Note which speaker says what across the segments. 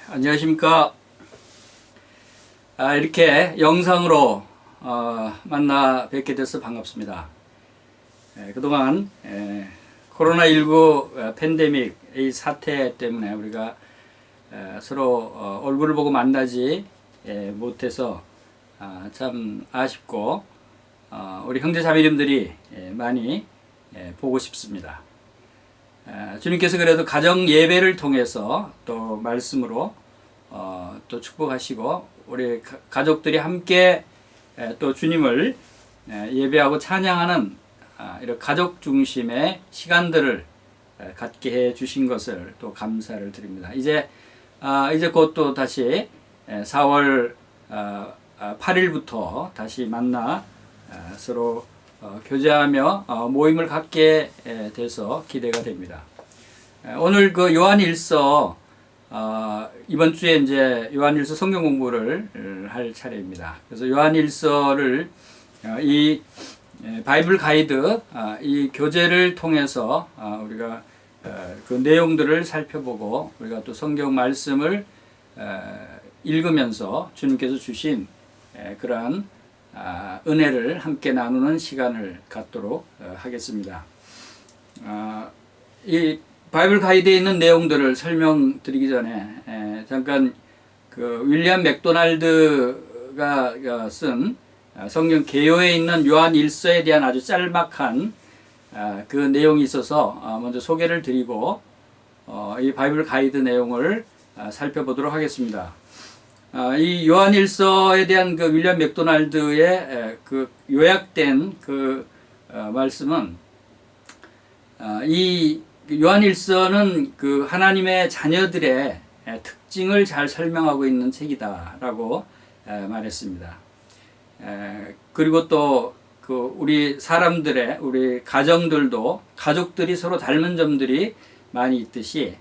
Speaker 1: 안녕하십니까. 이렇게 영상으로 만나 뵙게 돼서 반갑습니다. 그동안 코로나19 팬데믹 이 사태 때문에 우리가 서로 얼굴을 보고 만나지 못해서 참 아쉽고 우리 형제 자매님들이 많이 보고 싶습니다. 주님께서 그래도 가정 예배를 통해서 또 말씀으로 또 축복하시고 우리 가족들이 함께 또 주님을 예배하고 찬양하는 이런 가족 중심의 시간들을 갖게 해 주신 것을 또 감사를 드립니다. 이제 곧 또 다시 4월 8일부터 다시 만나 서로 교제하며 모임을 갖게 돼서 기대가 됩니다. 오늘 그 요한일서 이번 주에 이제 요한일서 성경 공부를 할 차례입니다. 그래서 요한일서를 이 바이블 가이드 이 교재를 통해서 우리가 그 내용들을 살펴보고 우리가 또 성경 말씀을 읽으면서 주님께서 주신 그러한 은혜를 함께 나누는 시간을 갖도록 하겠습니다. 이 바이블 가이드에 있는 내용들을 설명드리기 전에 잠깐 그 윌리엄 맥도날드가 쓴 성경 개요에 있는 요한 1서에 대한 아주 짤막한 그 내용이 있어서 먼저 소개를 드리고 이 바이블 가이드 내용을 살펴보도록 하겠습니다. 이 요한 1서에 대한 그 윌리엄 맥도날드의 그 요약된 그 말씀은 이 요한 1서는 그 하나님의 자녀들의 특징을 잘 설명하고 있는 책이다라고 말했습니다. 그리고 또 그 우리 사람들의 우리 가족들이 서로 닮은 점들이 많이 있듯이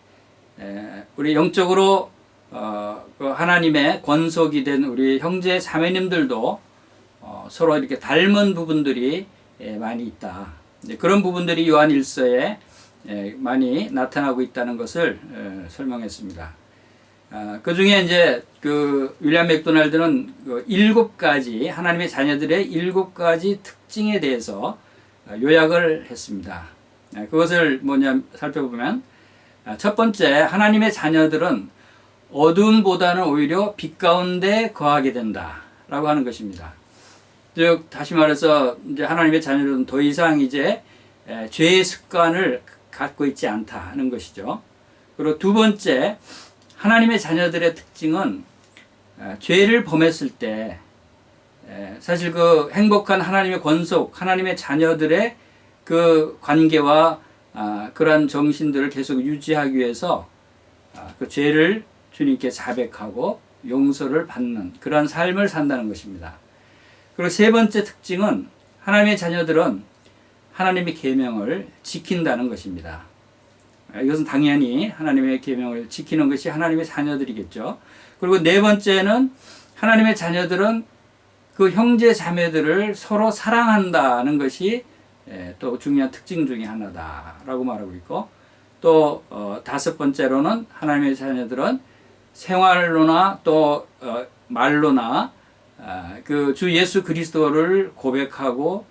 Speaker 1: 우리 영적으로 그 하나님의 권속이 된 우리 형제 자매님들도 서로 이렇게 닮은 부분들이 많이 있다. 그런 부분들이 요한 1서에 많이 나타나고 있다는 것을 설명했습니다. 그 중에 이제 그 윌리엄 맥도날드는 그 7가지 하나님의 자녀들의 7가지 특징에 대해서 요약을 했습니다. 그것을 뭐냐 살펴보면 첫 번째, 하나님의 자녀들은 어둠보다는 오히려 빛 가운데 거하게 된다라고 하는 것입니다. 즉 다시 말해서 이제 하나님의 자녀들은 더 이상 이제 죄의 습관을 갖고 있지 않다는 것이죠. 그리고 두 번째, 하나님의 자녀들의 특징은 죄를 범했을 때 사실 그 행복한 하나님의 권속, 하나님의 자녀들의 그 관계와 그러한 정신들을 계속 유지하기 위해서 그 죄를 주님께 자백하고 용서를 받는 그러한 삶을 산다는 것입니다. 그리고 세 번째 특징은 하나님의 자녀들은 하나님의 계명을 지킨다는 것입니다. 이것은 당연히 하나님의 계명을 지키는 것이 하나님의 자녀들이겠죠. 그리고 네 번째는 하나님의 자녀들은 그 형제 자매들을 서로 사랑한다는 것이 또 중요한 특징 중에 하나다라고 말하고 있고, 또 다섯 번째로는 하나님의 자녀들은 생활로나 또 말로나 그 주 예수 그리스도를 고백하고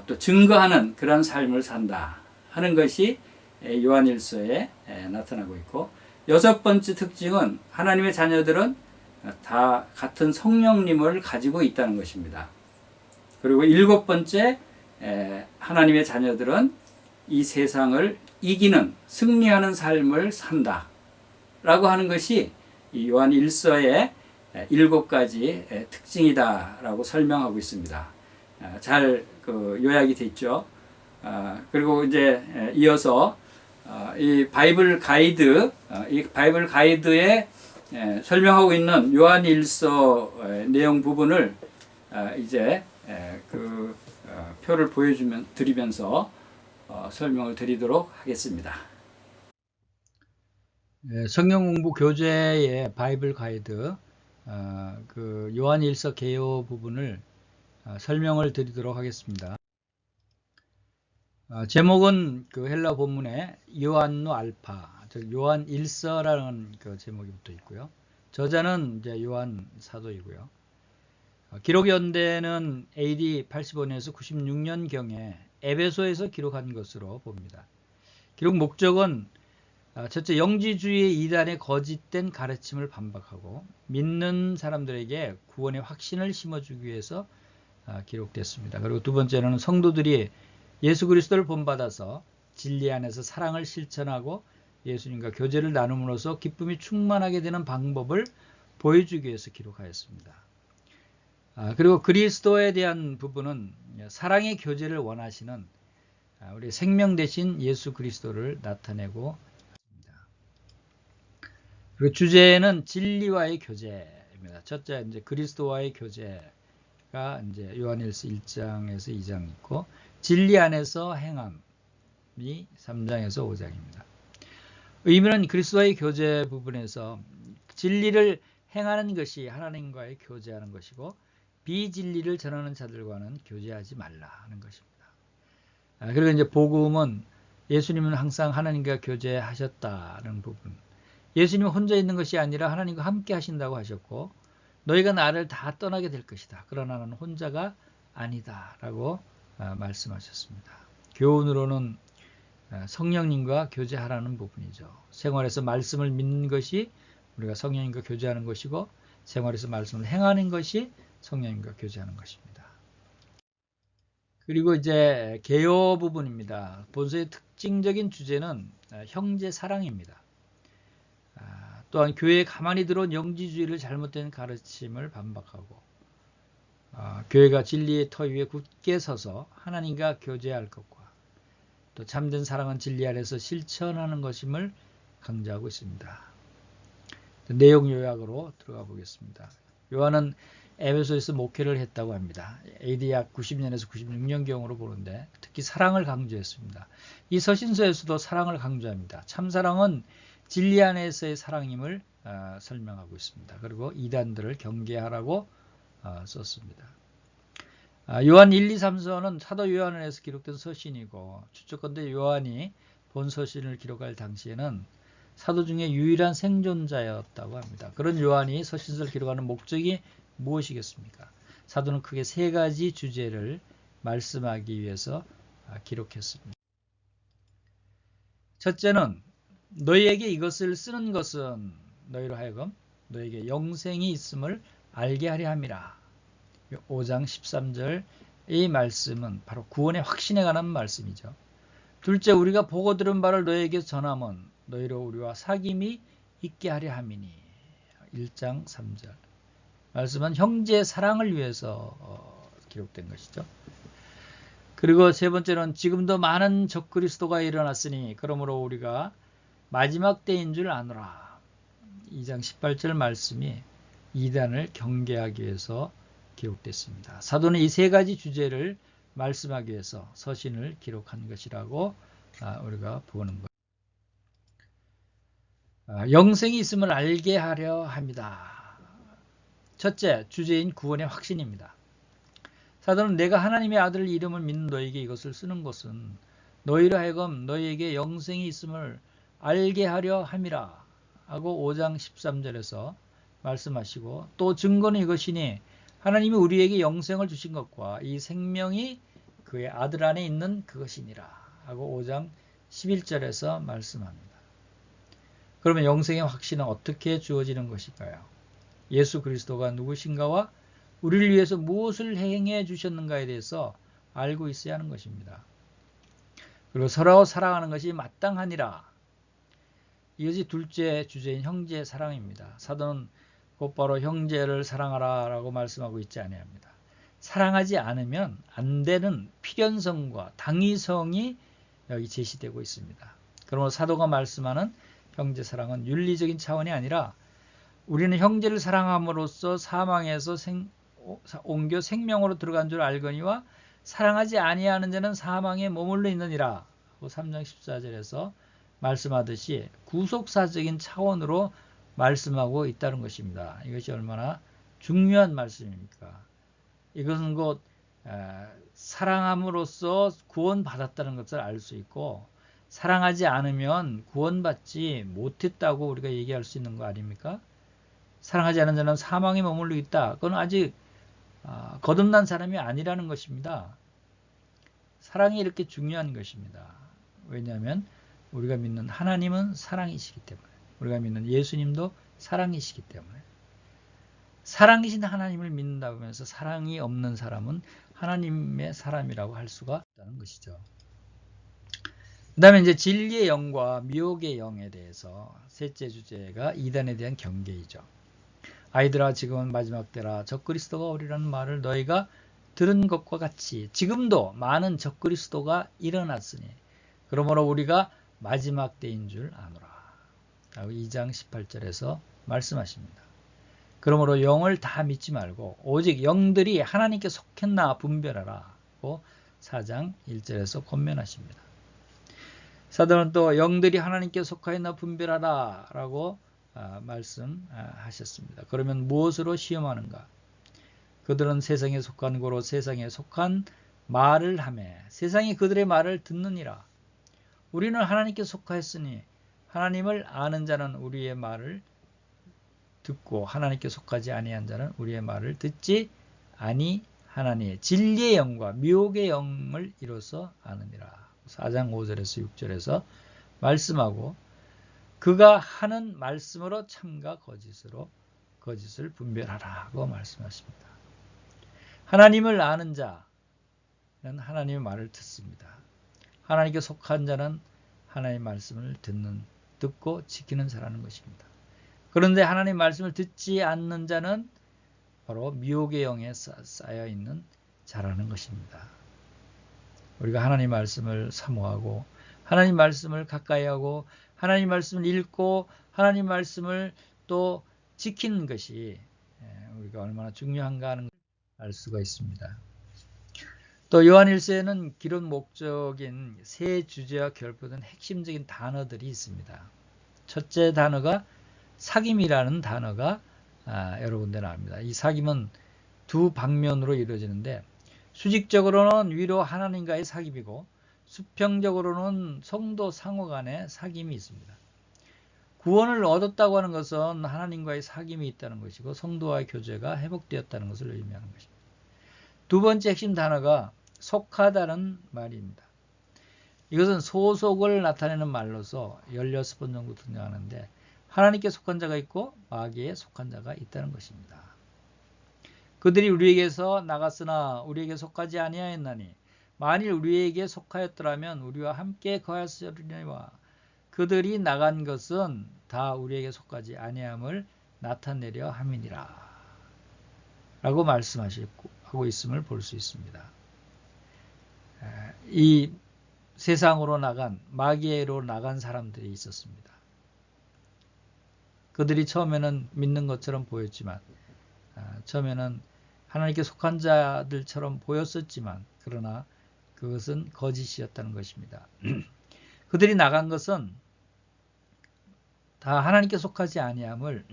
Speaker 1: 또 증거하는 그런 삶을 산다 하는 것이 요한일서에 나타나고 있고, 여섯 번째 특징은 하나님의 자녀들은 다 같은 성령님을 가지고 있다는 것입니다. 그리고 일곱 번째, 하나님의 자녀들은 이 세상을 이기는 승리하는 삶을 산다 라고 하는 것이 이 요한 1서의 7가지 특징이다라고 설명하고 있습니다. 잘 그 요약이 됐죠. 그리고 이제 이어서 이 바이블 가이드에 설명하고 있는 요한 1서 내용 부분을 이제 그 표를 드리면서 설명을 드리도록 하겠습니다. 성경 공부 교재의 바이블 가이드 그 요한 1서 개요 부분을 설명을 드리도록 하겠습니다. 제목은 그 헬라 본문에 요한노 알파, 즉 요한 1서라는 그 제목이 붙어 있고요. 저자는 이제 요한 사도이고요. 기록 연대는 AD 85년에서 96년경에 에베소에서 기록한 것으로 봅니다. 기록 목적은 첫째, 영지주의 이단의 거짓된 가르침을 반박하고 믿는 사람들에게 구원의 확신을 심어주기 위해서 기록됐습니다. 그리고 두 번째는 성도들이 예수 그리스도를 본받아서 진리 안에서 사랑을 실천하고 예수님과 교제를 나눔으로써 기쁨이 충만하게 되는 방법을 보여주기 위해서 기록하였습니다. 그리고 그리스도에 대한 부분은 사랑의 교제를 원하시는 우리 생명 대신 예수 그리스도를 나타내고 있습니다. 그리고 주제는 진리와의 교제입니다. 첫째, 이제 그리스도와의 교제가 이제 요한일서 1장에서 2장 있고, 진리 안에서 행함이 3장에서 5장입니다. 의미는 그리스도와의 교제 부분에서 진리를 행하는 것이 하나님과의 교제하는 것이고, 비진리를 전하는 자들과는 교제하지 말라 하는 것입니다. 그리고 이제 복음은 예수님은 항상 하나님과 교제하셨다는 부분. 예수님은 혼자 있는 것이 아니라 하나님과 함께 하신다고 하셨고, 너희가 나를 다 떠나게 될 것이다. 그러나 나는 혼자가 아니다라고 말씀하셨습니다. 교훈으로는 성령님과 교제하라는 부분이죠. 생활에서 말씀을 믿는 것이 우리가 성령님과 교제하는 것이고, 생활에서 말씀을 행하는 것이 성령님과 교제하는 것입니다. 그리고 이제 개요 부분입니다. 본서의 특징적인 주제는 형제 사랑입니다. 또한 교회에 가만히 들어온 영지주의를 잘못된 가르침을 반박하고, 교회가 진리의 터 위에 굳게 서서 하나님과 교제할 것과 또 참된 사랑은 진리 안에서 실천하는 것임을 강조하고 있습니다. 내용 요약으로 들어가 보겠습니다. 요한은 에베소에서 목회를 했다고 합니다. AD 약 90년에서 96년경으로 보는데 특히 사랑을 강조했습니다. 이 서신서에서도 사랑을 강조합니다. 참사랑은 진리 안에서의 사랑임을 설명하고 있습니다. 그리고 이단들을 경계하라고 썼습니다. 요한 1, 2, 3서는 사도 요한에서 기록된 서신이고, 추측컨대 요한이 본 서신을 기록할 당시에는 사도 중에 유일한 생존자였다고 합니다. 그런 요한이 서신서를 기록하는 목적이 무엇이겠습니까? 사도는 크게 세 가지 주제를 말씀하기 위해서 기록했습니다. 첫째는 너희에게 이것을 쓰는 것은 너희로 하여금 너희에게 영생이 있음을 알게 하려 함이라. 5장 13절 이 말씀은 바로 구원의 확신에 관한 말씀이죠. 둘째, 우리가 보고 들은 바를 너희에게 전함은 너희로 우리와 사귐이 있게 하려 함이니. 1장 3절 말씀은 형제의 사랑을 위해서 기록된 것이죠. 그리고 세 번째는 지금도 많은 적그리스도가 일어났으니 그러므로 우리가 마지막 때인 줄 아노라. 2장 18절 말씀이 이단을 경계하기 위해서 기록됐습니다. 사도는 이 세 가지 주제를 말씀하기 위해서 서신을 기록한 것이라고 우리가 보는 것. 영생이 있음을 알게 하려 합니다. 첫째, 주제인 구원의 확신입니다. 사도는 내가 하나님의 아들 이름을 믿는 너에게 이것을 쓰는 것은 너희로 하여금 너희에게 영생이 있음을 알게 하려 함이라 하고 5장 13절에서 말씀하시고, 또 증거는 이것이니 하나님이 우리에게 영생을 주신 것과 이 생명이 그의 아들 안에 있는 그것이니라 하고 5장 11절에서 말씀합니다. 그러면 영생의 확신은 어떻게 주어지는 것일까요? 예수 그리스도가 누구신가와 우리를 위해서 무엇을 행해 주셨는가에 대해서 알고 있어야 하는 것입니다. 그리고 서로 사랑하는 것이 마땅하니라. 이것이 둘째 주제인 형제 사랑입니다. 사도는 곧바로 형제를 사랑하라 라고 말씀하고 있지 아니합니다. 사랑하지 않으면 안 되는 필연성과 당위성이 여기 제시되고 있습니다. 그러므로 사도가 말씀하는 형제 사랑은 윤리적인 차원이 아니라 우리는 형제를 사랑함으로써 사망에서 옮겨 생명으로 들어간 줄 알거니와 사랑하지 아니하는 자는 사망에 머물러 있느니라. 3장 14절에서 말씀하듯이 구속사적인 차원으로 말씀하고 있다는 것입니다. 이것이 얼마나 중요한 말씀입니까? 이것은 곧 사랑함으로써 구원받았다는 것을 알 수 있고, 사랑하지 않으면 구원받지 못했다고 우리가 얘기할 수 있는 거 아닙니까?
Speaker 2: 사랑하지 않는 자는 사망에 머물러 있다. 그건 아직 거듭난 사람이 아니라는 것입니다. 사랑이 이렇게 중요한 것입니다. 왜냐하면 우리가 믿는 하나님은 사랑이시기 때문에, 우리가 믿는 예수님도 사랑이시기 때문에, 사랑이신 하나님을 믿는다고 하면서 사랑이 없는 사람은 하나님의 사람이라고 할 수가 없다는 것이죠. 그 다음에 이제 진리의 영과 미혹의 영에 대해서 셋째 주제가 이단에 대한 경계이죠. 아이들아, 지금은 마지막 때라. 적그리스도가 오리라는 말을 너희가 들은 것과 같이 지금도 많은 적그리스도가 일어났으니 그러므로 우리가 마지막 때인 줄 아노라. 라고 2장 18절에서 말씀하십니다. 그러므로 영을 다 믿지 말고 오직 영들이 하나님께 속했나 분별하라. 고 4장 1절에서 권면하십니다. 사도는 또 영들이 하나님께 속하였나 분별하라 라고 말씀하셨습니다. 그러면 무엇으로 시험하는가? 그들은 세상에 속한 고로 세상에 속한 말을 하며 세상이 그들의 말을 듣느니라. 우리는 하나님께 속하였으니 하나님을 아는 자는 우리의 말을 듣고 하나님께 속하지 아니한 자는 우리의 말을 듣지 아니하나니 진리의 영과 미혹의 영을 이로써 아느니라. 4장 5절에서 6절에서 말씀하고 그가 하는 말씀으로 참과 거짓을 분별하라고 말씀하십니다. 하나님을 아는 자는 하나님의 말을 듣습니다. 하나님께 속한 자는 하나님의 말씀을 듣고 지키는 자라는 것입니다. 그런데 하나님 말씀을 듣지 않는 자는 바로 미혹의 영에 쌓여 있는 자라는 것입니다. 우리가 하나님 말씀을 사모하고 하나님 말씀을 가까이 하고 하나님 말씀을 읽고 하나님 말씀을 또 지키는 것이 우리가 얼마나 중요한가 하는 걸 알 수가 있습니다. 또 요한 1세에는 기록 목적인 세 주제와 결부된 핵심적인 단어들이 있습니다. 첫째 단어가 사귐이라는 단어가 여러 군데 나옵니다. 이 사귐은 두 방면으로 이루어지는데 수직적으로는 위로 하나님과의 사귐이고 수평적으로는 성도 상호 간의 사귐이 있습니다. 구원을 얻었다고 하는 것은 하나님과의 사귐이 있다는 것이고 성도와의 교제가 회복되었다는 것을 의미하는 것입니다. 두 번째 핵심 단어가 속하다는 말입니다. 이것은 소속을 나타내는 말로서 16번 정도 등장하는데 하나님께 속한 자가 있고 마귀에 속한 자가 있다는 것입니다. 그들이 우리에게서 나갔으나 우리에게 속하지 아니하였나니 만일 우리에게 속하였더라면 우리와 함께 거하였으리니와 그들이 나간 것은 다 우리에게 속하지 아니함을 나타내려 함이니라 라고 말씀하고 있음을 볼 수 있습니다. 이 세상으로 나간 마귀로 나간 사람들이 있었습니다. 그들이 처음에는 믿는 것처럼 보였지만 처음에는 하나님께 속한 자들처럼 보였었지만 그러나 그것은 거짓이었다는 것입니다. 그들이 나간 것은 다 하나님께 속하지 아니함을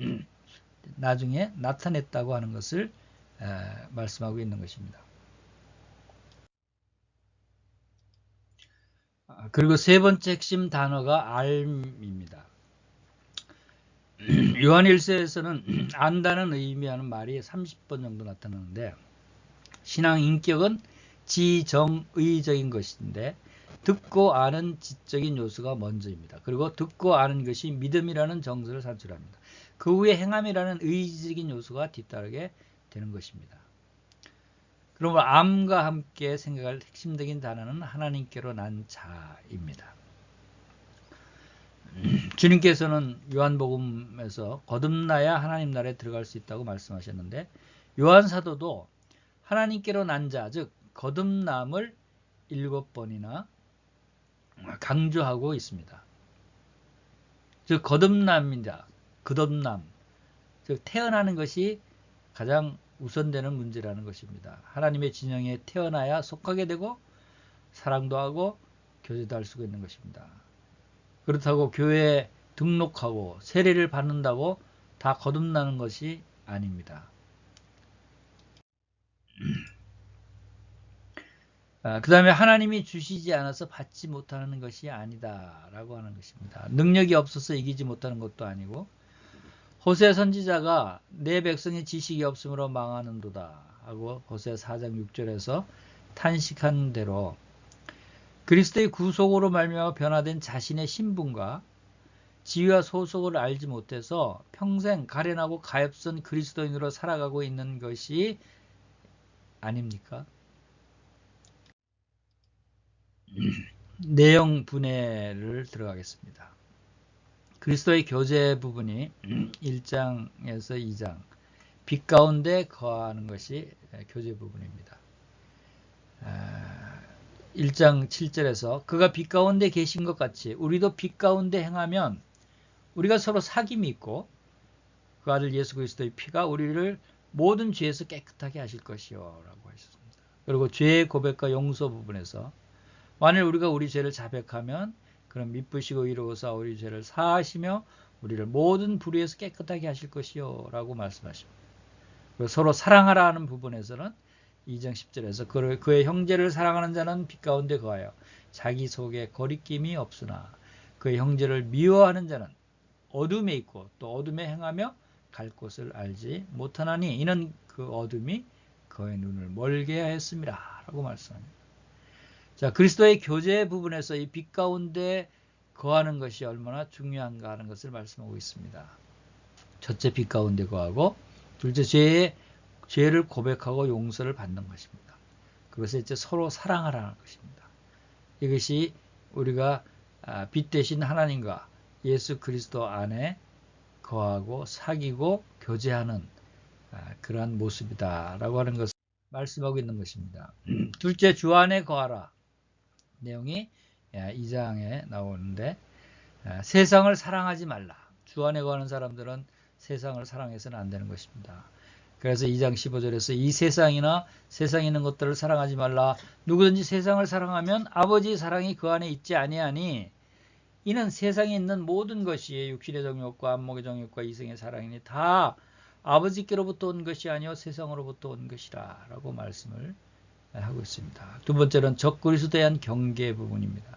Speaker 2: 나중에 나타냈다고 하는 것을 말씀하고 있는 것입니다. 그리고 세 번째 핵심 단어가 알입니다. 요한 1세에서는 안다는 의미하는 말이 30번 정도 나타나는데 신앙 인격은 지정의적인 것인데 듣고 아는 지적인 요소가 먼저입니다. 그리고 듣고 아는 것이 믿음이라는 정서를 산출합니다. 그 후에 행함이라는 의지적인 요소가 뒤따르게 되는 것입니다. 그러므로 암과 함께 생각할 핵심적인 단어는 하나님께로 난 자입니다. 주님께서는 요한복음에서 거듭나야 하나님 나라에 들어갈 수 있다고 말씀하셨는데 요한사도도 하나님께로 난 자, 즉 거듭남을 7번이나 강조하고 있습니다. 즉 거듭남이다. 거듭남, 즉 태어나는 것이 가장 우선되는 문제라는 것입니다. 하나님의 진영에 태어나야 속하게 되고 사랑도 하고 교제도 할 수가 있는 것입니다. 그렇다고 교회에 등록하고 세례를 받는다고 다 거듭나는 것이 아닙니다. 그 다음에 하나님이 주시지 않아서 받지 못하는 것이 아니다 라고 하는 것입니다. 능력이 없어서 이기지 못하는 것도 아니고 호세 선지자가 내 백성의 지식이 없으므로 망하는도다 하고 호세 4장 6절에서 탄식한 대로 그리스도의 구속으로 말미암아 변화된 자신의 신분과 지위와 소속을 알지 못해서 평생 가련하고 가엾은 그리스도인으로 살아가고 있는 것이 아닙니까? 내용 분해를 들어가겠습니다. 그리스도의 교제 부분이 1장에서 2장 빛 가운데 거하는 것이 교제 부분입니다. 1장 7절에서 그가 빛 가운데 계신 것 같이 우리도 빛 가운데 행하면 우리가 서로 사귐이 있고 그 아들 예수 그리스도의 피가 우리를 모든 죄에서 깨끗하게 하실 것이요 라고 하셨습니다. 그리고 죄의 고백과 용서 부분에서 만일 우리가 우리 죄를 자백하면 그럼 미쁘시고 이로우사 우리 죄를 사하시며 우리를 모든 불의에서 깨끗하게 하실 것이요 라고 말씀하십니다. 그리고 서로 사랑하라 하는 부분에서는 2장 10절에서 그의 형제를 사랑하는 자는 빛 가운데 거하여 자기 속에 거리낌이 없으나 그의 형제를 미워하는 자는 어둠에 있고 또 어둠에 행하며 갈 곳을 알지 못하나니 이는 그 어둠이 그의 눈을 멀게 하였습니다 라고 말씀합니다. 자, 그리스도의 교제 부분에서 이 빛 가운데 거하는 것이 얼마나 중요한가 하는 것을 말씀하고 있습니다. 첫째, 빛 가운데 거하고, 둘째, 죄를 고백하고 용서를 받는 것입니다. 그리고 셋째, 서로 사랑하라는 것입니다. 이것이 우리가 빛 대신 하나님과 예수 그리스도 안에 거하고 사귀고 교제하는 그러한 모습이다라고 하는 것을 말씀하고 있는 것입니다. 둘째, 주 안에 거하라. 내용이 2장에 나오는데 세상을 사랑하지 말라. 주 안에 거하는 사람들은 세상을 사랑해서는 안 되는 것입니다. 그래서 2장 15절에서 이 세상이나 세상에 있는 것들을 사랑하지 말라. 누구든지 세상을 사랑하면 아버지의 사랑이 그 안에 있지 아니하니 이는 세상에 있는 모든 것이 육신의 정욕과 안목의 정욕과 이성의 사랑이니 다 아버지께로부터 온 것이 아니요 세상으로부터 온 것이라 라고 말씀을 하고 있습니다. 두 번째는 적그리스도에 대한 경계 부분입니다.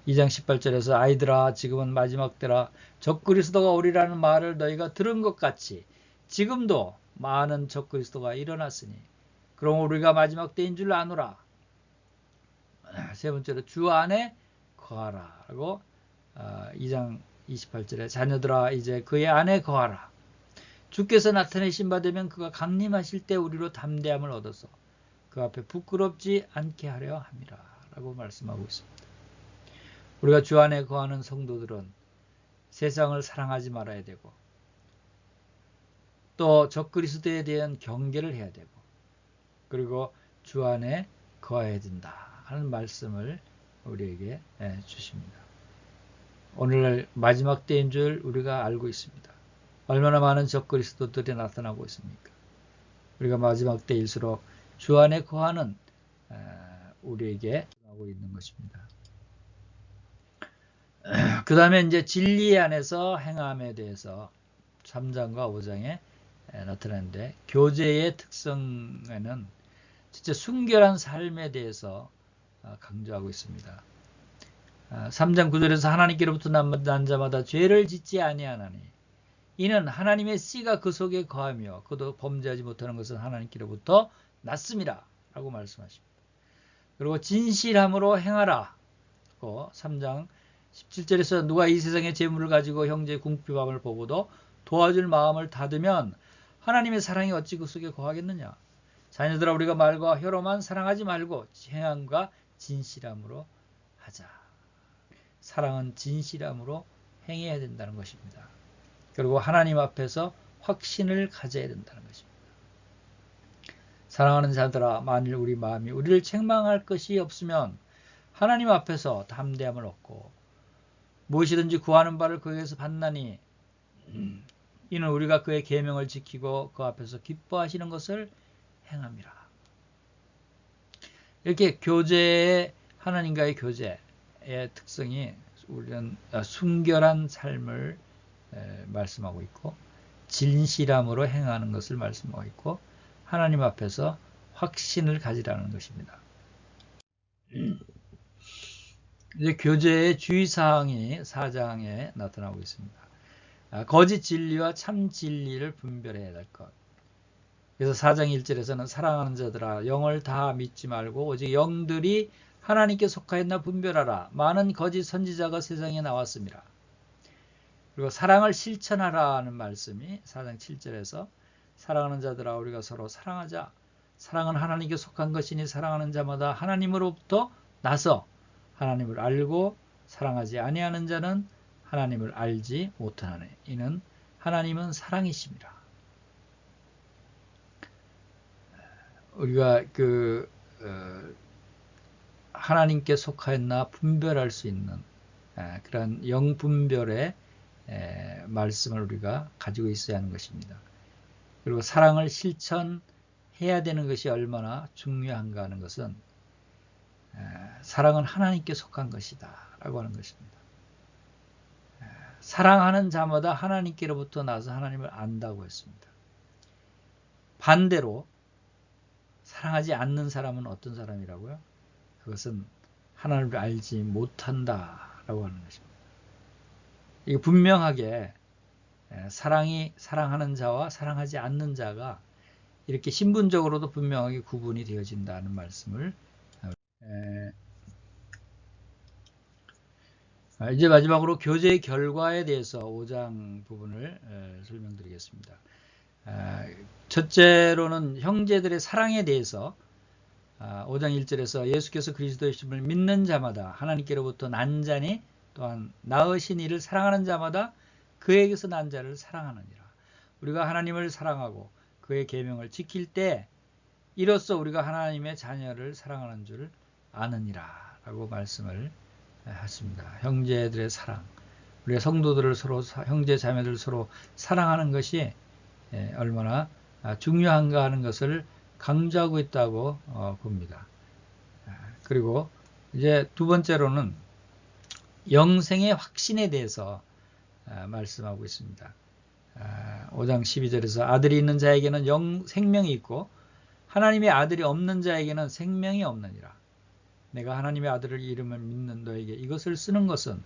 Speaker 2: 2장 18절에서 아이들아 지금은 마지막 때라 적그리스도가 오리라는 말을 너희가 들은 것 같이 지금도 많은 적그리스도가 일어났으니 그럼 우리가 마지막 때인 줄 아노라. 세 번째로 주 안에 거하라 라고 2장 28절에 자녀들아 이제 그의 안에 거하라. 주께서 나타내신 바 되면 그가 강림하실 때 우리로 담대함을 얻어서 그 앞에 부끄럽지 않게 하려 함이라 라고 말씀하고 있습니다. 우리가 주 안에 거하는 성도들은 세상을 사랑하지 말아야 되고 또 적그리스도에 대한 경계를 해야 되고 그리고 주 안에 거해야 된다 하는 말씀을 우리에게 주십니다. 오늘날 마지막 때인 줄 우리가 알고 있습니다. 얼마나 많은 적그리스도들이 나타나고 있습니까? 우리가 마지막 때일수록 주 안에 거하는 우리에게 하고 있는 것입니다. 그 다음에 이제 진리 안에서 행함에 대해서 3장과 5장에 나타나는데 교제의 특성에는 진짜 순결한 삶에 대해서 강조하고 있습니다. 3장 9절에서 하나님께로부터 난 자마다 죄를 짓지 아니하나니 이는 하나님의 씨가 그 속에 거하며 그도 범죄하지 못하는 것은 하나님께로부터 났습니다 라고 말씀하십니다. 그리고 진실함으로 행하라. 3장 17절에서 누가 이 세상의 재물을 가지고 형제의 궁핍함을 보고도 도와줄 마음을 닫으면 하나님의 사랑이 어찌 그 속에 거하겠느냐. 자녀들아 우리가 말과 혀로만 사랑하지 말고 행함과 진실함으로 하자. 사랑은 진실함으로 행해야 된다는 것입니다. 그리고 하나님 앞에서 확신을 가져야 된다는 것입니다. 사랑하는 자들아 만일 우리 마음이 우리를 책망할 것이 없으면 하나님 앞에서 담대함을 얻고 무엇이든지 구하는 바를 그에게서 받나니 이는 우리가 그의 계명을 지키고 그 앞에서 기뻐하시는 것을 행함이라. 이렇게 교제의 하나님과의 교제의 특성이 우리는 순결한 삶을 말씀하고 있고 진실함으로 행하는 것을 말씀하고 있고 하나님 앞에서 확신을 가지라는 것입니다. 이제 교제의 주의사항이 4장에 나타나고 있습니다. 거짓 진리와 참 진리를 분별해야 될 것. 그래서 4장 1절에서는 사랑하는 자들아 영을 다 믿지 말고 오직 영들이 하나님께 속하였나 분별하라. 많은 거짓 선지자가 세상에 나왔습니다. 그리고 사랑을 실천하라는 말씀이 4장 7절에서 사랑하는 자들아 우리가 서로 사랑하자. 사랑은 하나님께 속한 것이니 사랑하는 자마다 하나님으로부터 나서 하나님을 알고 사랑하지 아니하는 자는 하나님을 알지 못하나니 이는 하나님은 사랑이십니다. 우리가 하나님께 속하였나 분별할 수 있는 그런 영분별의 말씀을 우리가 가지고 있어야 하는 것입니다. 그리고 사랑을 실천해야 되는 것이 얼마나 중요한가 하는 것은 사랑은 하나님께 속한 것이다 라고 하는 것입니다. 사랑하는 자마다 하나님께로부터 나서 하나님을 안다고 했습니다. 반대로 사랑하지 않는 사람은 어떤 사람이라고요? 그것은 하나님을 알지 못한다라고 하는 것입니다. 이게 분명하게 사랑하는 자와 사랑하지 않는 자가 이렇게 신분적으로도 분명하게 구분이 되어진다는 말씀을 이제 마지막으로 교제의 결과에 대해서 5장 부분을 설명드리겠습니다. 첫째로는 형제들의 사랑에 대해서 5장 1절에서 예수께서 그리스도이심을 믿는 자마다 하나님께로부터 난 자니 또한 낳으신 이를 사랑하는 자마다 그에게서 난 자를 사랑하느니라. 우리가 하나님을 사랑하고 그의 계명을 지킬 때 이로써 우리가 하나님의 자녀를 사랑하는 줄 아느니라 라고 말씀을 했습니다. 형제들의 사랑, 우리가 성도들을 서로 형제 자매들 서로 사랑하는 것이 얼마나 중요한가 하는 것을 강조하고 있다고 봅니다. 그리고 이제 두 번째로는 영생의 확신에 대해서 말씀하고 있습니다. 5장 12절에서 아들이 있는 자에게는 생명이 있고 하나님의 아들이 없는 자에게는 생명이 없느니라. 내가 하나님의 아들을 이름을 믿는 너에게 이것을 쓰는 것은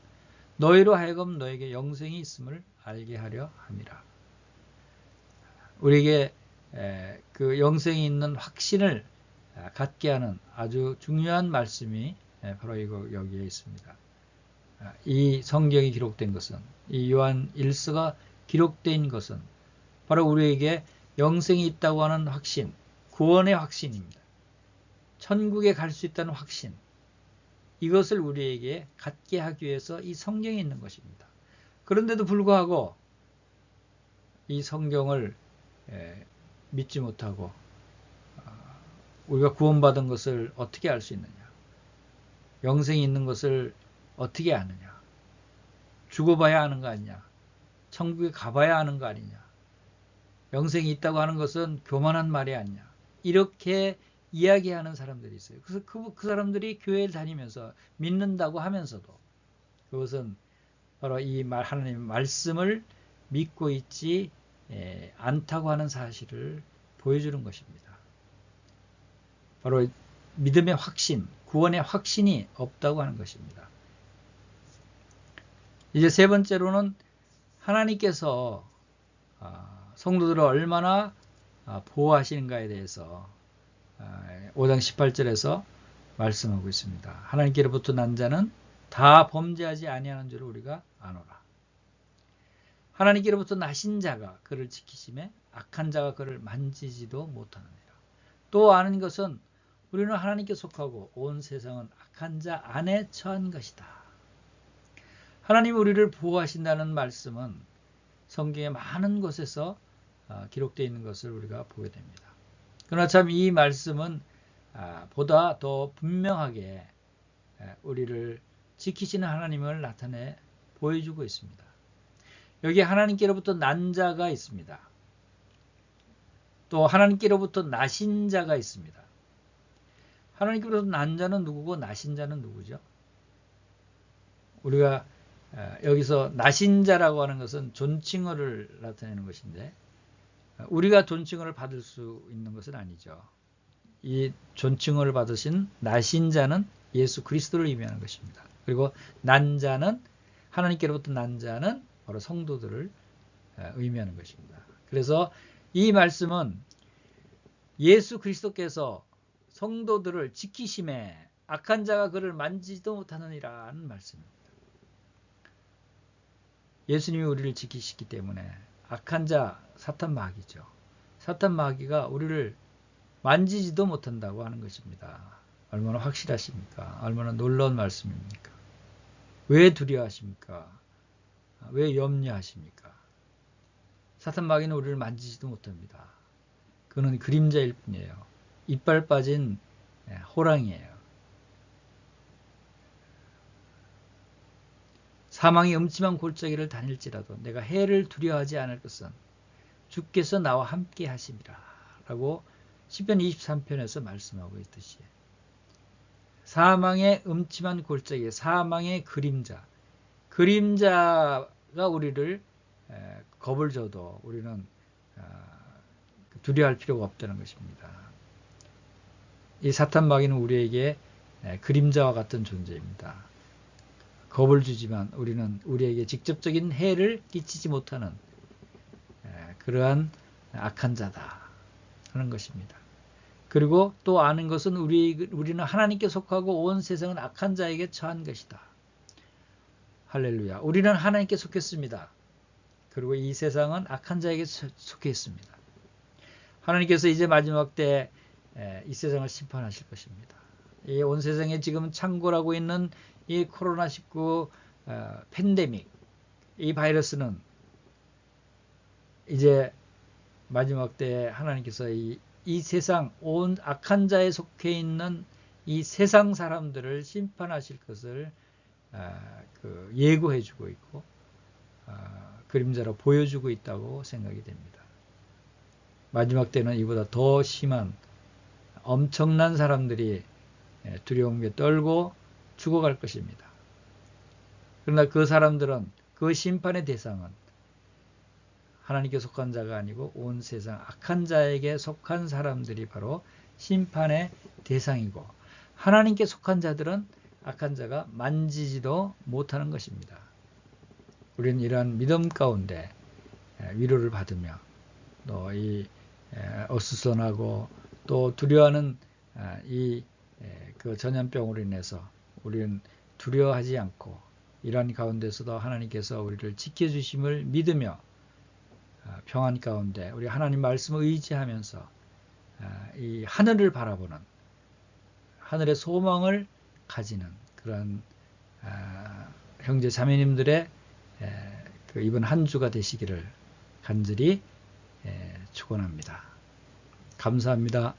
Speaker 2: 너희로 하여금 너에게 영생이 있음을 알게 하려 함이라. 우리에게 그 영생이 있는 확신을 갖게 하는 아주 중요한 말씀이 바로 여기에 있습니다. 이 성경이 기록된 것은, 이 요한 1서가 기록된 것은 바로 우리에게 영생이 있다고 하는 확신, 구원의 확신입니다. 천국에 갈 수 있다는 확신, 이것을 우리에게 갖게 하기 위해서 이 성경이 있는 것입니다. 그런데도 불구하고 이 성경을 믿지 못하고 우리가 구원받은 것을 어떻게 알 수 있느냐? 영생이 있는 것을 어떻게 아느냐? 죽어봐야 아는 거 아니냐? 천국에 가봐야 아는 거 아니냐? 영생이 있다고 하는 것은 교만한 말이 아니냐? 이렇게 이야기하는 사람들이 있어요. 그래서 그 사람들이 교회를 다니면서 믿는다고 하면서도 그것은 바로 이 하나님의 말씀을 믿고 있지 않다고 하는 사실을 보여주는 것입니다. 바로 믿음의 확신, 구원의 확신이 없다고 하는 것입니다. 이제 세 번째로는 하나님께서 성도들을 얼마나 보호하시는가에 대해서 5장 18절에서 말씀하고 있습니다. 하나님께로부터 난 자는 다 범죄하지 아니하는 줄을 우리가 아노라. 하나님께로부터 나신 자가 그를 지키심에 악한 자가 그를 만지지도 못하느니라. 또 아는 것은 우리는 하나님께 속하고 온 세상은 악한 자 안에 처한 것이다. 하나님이 우리를 보호하신다는 말씀은 성경의 많은 곳에서 기록되어 있는 것을 우리가 보게 됩니다. 그러나 참 이 말씀은 보다 더 분명하게 우리를 지키시는 하나님을 나타내 보여주고 있습니다. 여기 하나님께로부터 난 자가 있습니다. 또 하나님께로부터 나신 자가 있습니다. 하나님께로부터 난 자는 누구고 나신 자는 누구죠? 우리가 여기서 나신 자라고 하는 것은 존칭어를 나타내는 것인데 우리가 존칭어를 받을 수 있는 것은 아니죠. 이 존칭어를 받으신 나신 자는 예수 그리스도를 의미하는 것입니다. 그리고 난 자는 하나님께로부터 난 자는 바로 성도들을 의미하는 것입니다. 그래서 이 말씀은 예수 그리스도께서 성도들을 지키심에 악한 자가 그를 만지지도 못하느니라는 말씀입니다. 예수님이 우리를 지키시기 때문에 악한 자, 사탄 마귀죠. 사탄 마귀가 우리를 만지지도 못한다고 하는 것입니다. 얼마나 확실하십니까? 얼마나 놀라운 말씀입니까? 왜 두려워하십니까? 왜 염려하십니까? 사탄 마귀는 우리를 만지지도 못합니다. 그는 그림자일 뿐이에요. 이빨 빠진 호랑이에요. 사망의 음침한 골짜기를 다닐지라도 내가 해를 두려워하지 않을 것은 주께서 나와 함께 하심이라 라고 시편 23편에서 말씀하고 있듯이 사망의 음침한 골짜기, 사망의 그림자가 우리를 겁을 줘도 우리는 두려워할 필요가 없다는 것입니다. 이 사탄 마귀는 우리에게 그림자와 같은 존재입니다. 겁을 주지만 우리는 우리에게 직접적인 해를 끼치지 못하는 그러한 악한 자다 하는 것입니다. 그리고 또 아는 것은 우리는 하나님께 속하고 온 세상은 악한 자에게 처한 것이다. 할렐루야. 우리는 하나님께 속했습니다. 그리고 이 세상은 악한 자에게 속해 있습니다. 하나님께서 이제 마지막 때 이 세상을 심판하실 것입니다. 이 온 세상에 지금 창궐하고 있는 이 코로나19 팬데믹, 이 바이러스는 이제 마지막 때에 하나님께서 이 세상 온 악한 자에 속해 있는 이 세상 사람들을 심판하실 것을 예고해 주고 있고 그림자로 보여주고 있다고 생각이 됩니다. 마지막 때는 이보다 더 심한 엄청난 사람들이 두려움에 떨고 죽어갈 것입니다. 그러나 그 사람들은 그 심판의 대상은 하나님께 속한 자가 아니고 온 세상 악한 자에게 속한 사람들이 바로 심판의 대상이고 하나님께 속한 자들은 악한 자가 만지지도 못하는 것입니다. 우리는 이러한 믿음 가운데 위로를 받으며 또 이 어수선하고 또 두려워하는 그 전염병으로 인해서 우리는 두려워하지 않고 이러한 가운데서도 하나님께서 우리를 지켜주심을 믿으며 평안 가운데 우리 하나님 말씀을 의지하면서 이 하늘을 바라보는 하늘의 소망을 가지는 그런 형제 자매님들의 이번 한 주가 되시기를 간절히 축원합니다. 감사합니다.